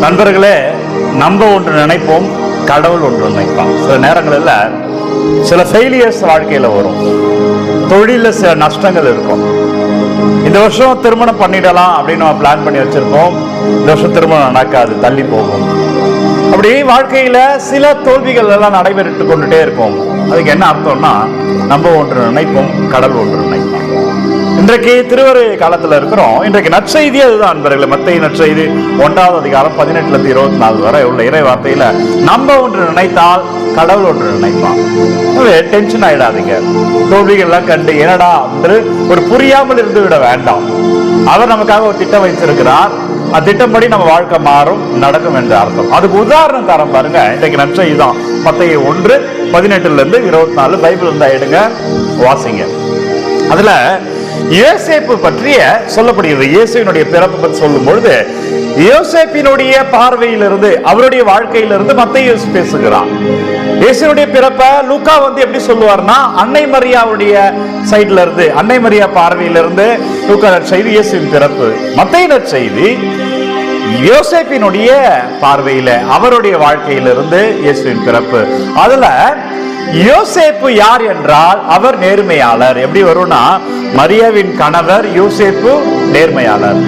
நண்பர்களே, நம்ம ஒன்று நினைப்போம், கடவுள் ஒன்று நினைப்பான். சில நேரங்களில் சில ஃபெயிலியர்ஸ் வாழ்க்கையில் வரும், தொழிலில் சில நஷ்டங்கள் இருக்கும். இந்த வருஷம் திருமணம் பண்ணிடலாம் அப்படின்னு நம்ம பிளான் பண்ணி வச்சிருக்கோம். இந்த வருஷம் திருமணம் நடக்காது, தள்ளி போகும். அப்படி வாழ்க்கையில சில தோல்விகள் எல்லாம் நடைபெற்று கொண்டுட்டே இருக்கும். அதுக்கு என்ன அர்த்தம்னா, நம்ம ஒன்று நினைப்போம், கடவுள் ஒன்று நினைப்பான். இன்றைக்கு திருவரு காலத்துல இருக்கிறோம். இன்றைக்கு நற்செய்தி அதுதான் நண்பர்களே. மத்தேயு நற்செய்தி 1வது அதிகாரம் 18 to 24 வரை உள்ள இறை வார்த்தையில நம்ம ஒன்று நினைத்தால் கடவுள் ஒன்று நினைப்பான். டென்ஷன் ஆயிடாதீங்க. தோல்விகள் எல்லாம் கண்டு என்னடா என்று ஒரு புரியாமல் இருந்து விட வேண்டாம். அவர் நமக்காக ஒரு திட்டம் வைத்திருக்கிறார். அந்த திட்டப்படி நம்ம வாழ்க்கை மாறும், நடக்கும் என்ற அர்த்தம். அதுக்கு உதாரணம் தரம் பாருங்க. இன்றைக்கு நற்செய்தி தான். மத்தேயு 1:18 to 24 பைபிள் இருந்தா எடுங்க, வாசிங்க. அதுல யோசேப்பு பற்றிய சொல்லப்படுகிறது. இயேசுவினுடைய பிறப்பு பற்றி சொல்லும் பொழுது யோசேப்பினுடைய பார்வையிலிருந்து, அவருடைய வாழ்க்கையிலிருந்து மத்தேயு பேசுகிறான். இயேசுனுடைய பிறப்ப லூக்கா எப்படி சொல்லுவார்னா, அன்னை மரியாவுடைய சைட்ல இருந்து, அன்னை மரியா பார்வையிலிருந்து லூக்கா நற்செய்தி இயேசுவின் பிறப்பு. மத்தேயு நற்செய்தி யோசேப்பினுடைய பார்வையில, அவருடைய வாழ்க்கையிலிருந்து இயேசுவின் பிறப்பு. அதுல யோசேப்பு யார் என்றால் அவர் நேர்மையாளர். எப்படி வரும்னா, மரியாவின் கணவர் யோசேப்பு நேர்மையாளர்.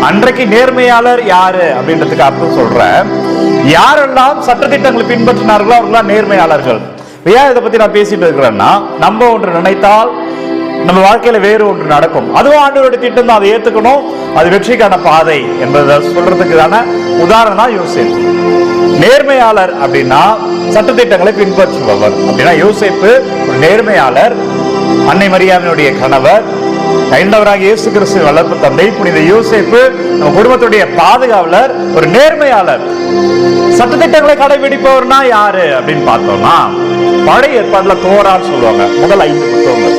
அன்றைக்கு நேர்மையாளர் யாரு அப்படின்றதுக்கு அர்த்தம் சொல்றேன். யாரெல்லாம் சட்டதிட்டங்களை பின்பற்றினார்களோ அவர்களாம் நேர்மையாளர்கள். ஏன் இதை பத்தி நான் பேசிட்டு இருக்கிறேன்னா, நம்ம ஒன்று நினைத்தால் நம்ம வாழ்க்கையில வேறு ஒன்று நடக்கும். அதுவும் ஆண்டவருடைய திட்டம் தான், அதை ஏத்துக்கணும். அது வெற்றிக்கான பாதை என்பதை சொல்றதுக்கான உதாரணம் யோசேப்பு. நேர்மையாளர் அப்படின்னா சட்டத்திட்டங்களை பின்பற்றுபவர். அப்படின்னா யோசேப்பு ஒரு நேர்மையாளர். அன்னை மரியாவினுடைய கணவர், ஐந்தவராக இயேசு கிறிஸ்து வளர்ப்பு தந்தை புனித யோசேப்பு நம்ம குடும்பத்துடைய பாதுகாவலர், ஒரு நேர்மையாளர். சட்டத்திட்டங்களை கடைபிடிப்பவர்னா யாரு அப்படின்னு பார்த்தோம்னா, பழைய ஏற்பாடுல தோரான்னு சொல்லுவாங்க. முதல் 5 புத்தகங்கள்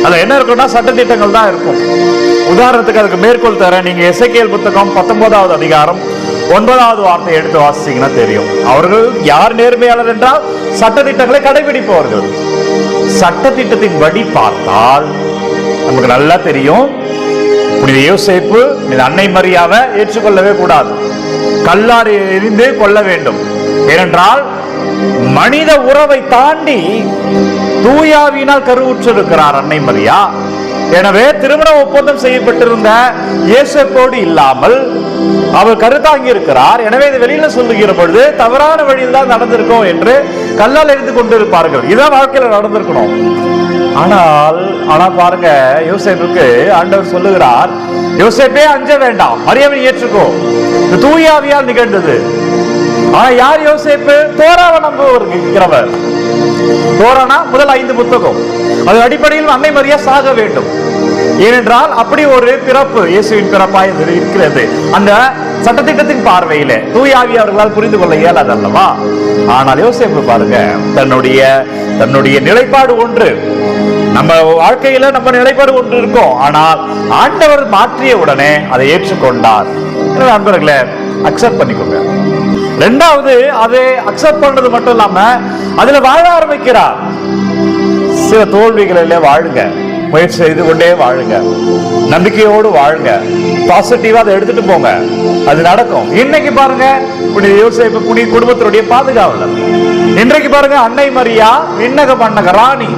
அதுல என்ன இருக்கும்னா சட்டத்திட்டங்கள் தான் இருக்கும். உதாரணத்துக்கு அதுக்கு மேற்கோள் தர, நீங்க எசேக்கியேல் புத்தகம் 19வது அதிகாரம் 9வது வார்த்தை எடுத்து வாசிச்சீங்கன்னா தெரியும். அவர்கள் யார் நேர்மையாளர் என்றால் சட்டத்திட்டங்களை கடைபிடிப்பவர்கள். சட்டத்திட்டத்தின் படி பார்த்தால் நமக்கு நல்லா தெரியும், புனித யோசேப்பு அன்னை மரியாவை ஏற்றுக்கொள்ளவே கூடாது, கல்லாறு எரிந்து கொள்ள வேண்டும். ஏனென்றால் மனித உறவை தாண்டி தூயாவினால் கருவுற்றிருக்கிறார் அன்னை மரியா. எனவே திருமண ஒப்பந்தம் செய்யப்பட்டிருந்த யோசேப்போடு இல்லாமல் அவர் கருத்தாங்கி இருக்கிறார். எனவே இது வெளியில சொல்லுகிற பொழுது தவறான வழியில் தான் நடந்திருக்கும் என்று கல்லால் எரிந்து கொண்டிருப்பார்கள். இதான் வாழ்க்கையில நடந்திருக்கணும். ஆனா பாருங்க, யோசேப்புக்கு ஆண்டவர் சொல்லுகிறார், யோசேப்பே அஞ்ச வேண்டாம், மரியாவை ஏற்றுக்கோ, இது தூயாவியால் நிகழ்ந்தது. ஆனா யார் யோசேப்பு? தோராவை நம்புகிறவர். தோரானா முதல் 5 புத்தகம். அது அடிப்படையில் அன்னை மரியா சாக வேண்டும். ஏனென்றால் அப்படி ஒரு பிறப்பு இயேசுவின் பிறப்பாய் இருக்கிறது. அந்த சட்டத்திட்டத்தின் பார்வையில தூயாவி அவர்களால் புரிந்து கொள்ள இயலாது அல்லவா? ஆனால் யோசேப்பு பாருங்க, தன்னுடைய நிலைப்பாடு ஒன்று, நம்ம வாழ்க்கையில நம்ம நிலைப்பாடு ஒன்று இருக்கும். ஆனால் ஆண்டவர் மாற்றிய உடனே அதை ஏற்றுக்கொண்டார். நண்பர்களே, அக்செப்ட் பண்ணிக்கோங்க. ரெண்டாவது, அதை அக்செப்ட் பண்றது மட்டும் இல்லாம அதுல வாழ ஆரம்பிக்கிறார். சில தோல்விகளில வாழுங்க, முயற்சி செய்து கொண்டே வாழுங்க, நம்பிக்கையோடு வாழுங்க, பாசிட்டிவா அதை எடுத்துட்டு போங்க, அது நடக்கும். இன்னைக்கு பாருங்க, புனித யோசேப்பு குடும்பத்தினுடைய பாதுகாவலர். இன்றைக்கு பாருங்க, அன்னை மரியா விண்ணக மன்னக ராணி.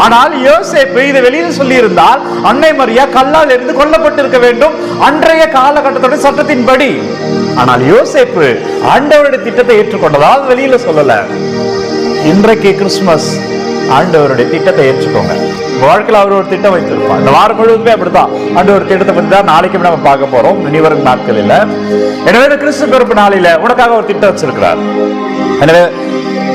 ஆனால் யோசேப்பு இதை வெளியில் சொல்லி இருந்தால் அன்னை மரியா கல்லால் எரிந்து கொல்லப்பட்டிருக்க வேண்டும், அன்றைய காலகட்டத்தோட சட்டத்தின்படி. ஆனால் யோசேப்பு ஆண்டவருடைய திட்டத்தை ஏற்றுக்கொண்டதால் வெளியில சொல்லல. இன்றைக்கு கிறிஸ்துமஸ், ஆண்டவருடைய திட்டத்தை ஏற்றுக்கோங்க. வாழ்க்கையில் அவர் ஒரு திட்டம் வைத்திருப்பார். இந்த வாரம் முழுவதுமே அப்படித்தான். ஆண்டவர் திட்டத்தை பற்றி தான் நாளைக்கு நம்ம பார்க்க போறோம், இனிவரும் நாட்களில். எனவே கிறிஸ்து பிறப்பு நாளில உனக்காக ஒரு திட்டம் வச்சிருக்கிறார். எனவே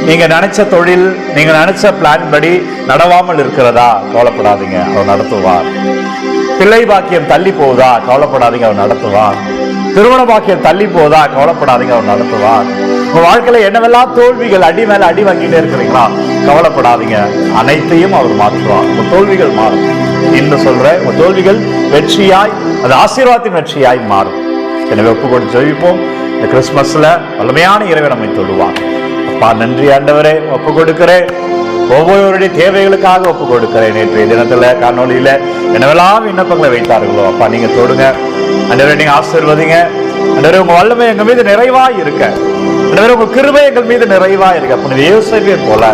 நீங்க நினைச்ச தொழில், நீங்க நினைச்ச பிளான் படி நடவாமல் இருக்கிறதா, கவலைப்படாதீங்க, அவர் நடத்துவார். பிள்ளை பாக்கியம் தள்ளி போகுதா, கவலைப்படாதீங்க, அவர் நடத்துவார். திருமண பாக்கியம் தள்ளி போதா, கவலைப்படாதீங்க, அவர் நடத்துவார். உங்க வாழ்க்கையில என்னவெல்லாம் தோல்விகள் அடி மேல அடி வாங்கிட்டே இருக்கிறீங்களா, கவலைப்படாதீங்க, அனைத்தையும் அவர் மாற்றுவார். உங்க தோல்விகள் மாறும். இன்னும் சொல்றேன், உங்க தோல்விகள் வெற்றியாய், அது ஆசீர்வாதத்தின் வெற்றியாய் மாறும். எனவே ஒப்பு கொடுத்து ஜெபிப்போம். இந்த கிறிஸ்துமஸ்ல வல்லமையான இறைவனை நம்மை தொழுவார். அப்பா, நன்றி ஆண்டவரே, ஒப்பு கொடுக்கிறேன். ஒவ்வொருவருடைய தேவைகளுக்காக ஒப்பு கொடுக்கிறேன். நேற்றைய தினத்துல காணொலியில என்னவெல்லாம் விண்ணப்பங்களை வைத்தார்களோ அப்பா, நீங்க தொடுங்க ஆண்டவரே, நீங்க ஆசீர்வதிங்க. ஆண்டவரே உங்க வல்லமை எங்க மீது நிறைவாய் இருக்க, ஆண்டவரே உங்க கிருபை எங்கள் மீது நிறைவாய் இருக்க. அப்ப யோசேப்பை போல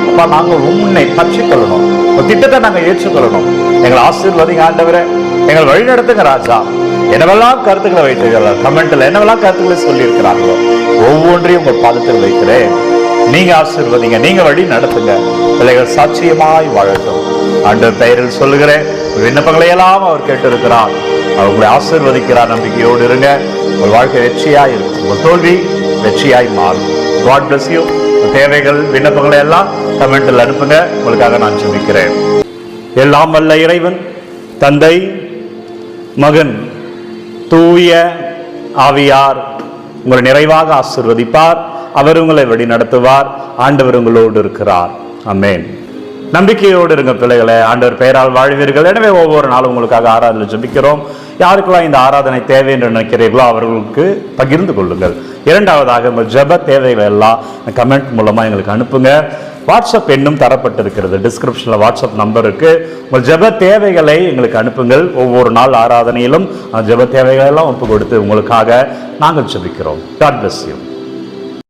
அப்பா நாங்கள் உன்னை பற்றிக்கொள்ளணும், உங்க திட்டத்தை நாங்கள் ஏற்றுக்கொள்ளணும். எங்களை ஆசீர்வதிங்க ஆண்டவரே, எங்கள் வழி நடத்துங்க ராஜா. என்னவெல்லாம் கருத்துக்களை வைத்திருக்கிறார், கமெண்ட்ல என்னவெல்லாம் கருத்துக்களை சொல்லி இருக்கிறார்களோ ஒவ்வொன்றையும் உங்கள் பாதத்தில் வைக்கிறேன். நீங்க ஆசீர்வதிங்க, நீங்க வழி நடத்துங்க. பிள்ளைகள் சாட்சியமாய் வாழட்டும். ஆண்டவர் பெயரில் சொல்லுகிறேன், விண்ணப்பங்களை எல்லாம் அவர் கேட்டு இருக்கிறார். அவர்களை ஆசீர்வதிக்கிறார். நம்பிக்கையோடு இருங்க. உங்கள் வாழ்க்கை வெற்றியாய் இருக்கும், உங்கள் தோல்வி வெற்றியாய் மாறும். God bless you. தேவைகள் விண்ணப்பங்களை எல்லாம் கமெண்டில் அனுப்புங்க. உங்களுக்காக நான் ஜெபிக்கிறேன். எல்லாம் வல்ல இறைவன் தந்தை, மகன், தூய ஆவியார் உங்களை நிறைவாக ஆசீர்வதிப்பார். அவர் உங்களை வழி நடத்துவார். ஆண்டவர் உங்களோடு இருக்கிறார். ஆமென். நம்பிக்கையோடு இருங்க பிள்ளைகளே. ஆண்டவர் பெயரால் வாழ்வீர்கள். எனவே ஒவ்வொரு நாளும் உங்களுக்காக ஆராதனை ஜெபிக்கிறோம். யாருக்கெல்லாம் இந்த ஆராதனை தேவை என்று நினைக்கிறீர்களோ அவர்களுக்கு பகிர்ந்து கொள்ளுங்கள். இரண்டாவதாக உங்கள் ஜெப தேவைகளை எல்லாம் கமெண்ட் மூலமாக எங்களுக்கு அனுப்புங்க. வாட்ஸ்அப் எண்ணும் தரப்பட்டிருக்கிறது, டிஸ்கிரிப்ஷனில் வாட்ஸ்அப் நம்பர் இருக்கு. உங்கள் ஜெப தேவைகளை எங்களுக்கு அனுப்புங்கள். ஒவ்வொரு நாள் ஆராதனையிலும் ஜெப தேவைகளை எல்லாம் ஒப்பு கொடுத்து உங்களுக்காக நாங்கள் ஜெபிக்கிறோம். God bless you.